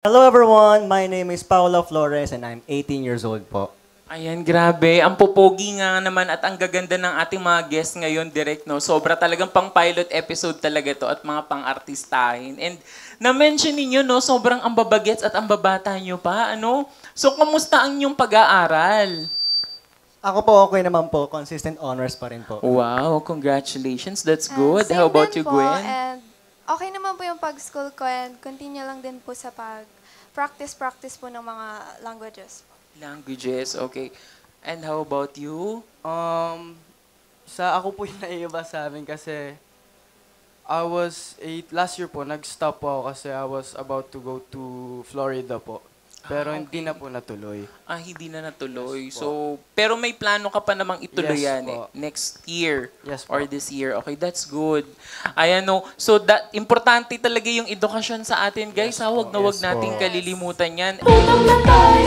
Hello everyone, my name is Paolo Flores and I'm 18 years old po. Ayan, grabe. Ang popogi nga naman at ang gaganda ng ating mga guests ngayon, direct, no? Sobra talagang pang pilot episode talaga to at mga pang-artistahin. And na-mention ninyo, no? Sobrang ang babagets at ang babata nyo pa, ano? So, kamusta ang inyong pag-aaral? Ako po okay naman po, consistent honors pa rin po. Wow, congratulations. That's good. How about you, Gwen? And okay naman po yung pag-school ko and continue lang din po sa pag-practice po ng mga languages. Languages, okay. And how about you? Ako po yung naiiba sa amin kasi last year po, nag-stop po ako kasi I was about to go to Florida po. Pero hindi na po natuloy. Hindi na natuloy. Yes So, pero may plano ka pa namang ituloy Yes yan po. next year Yes po. or this year. Okay, that's good. Ayan no. So, importante talaga yung edukasyon sa atin, guys. Yes Huwag na po. wag Yes nating po. kalilimutan yan. Putang na tayo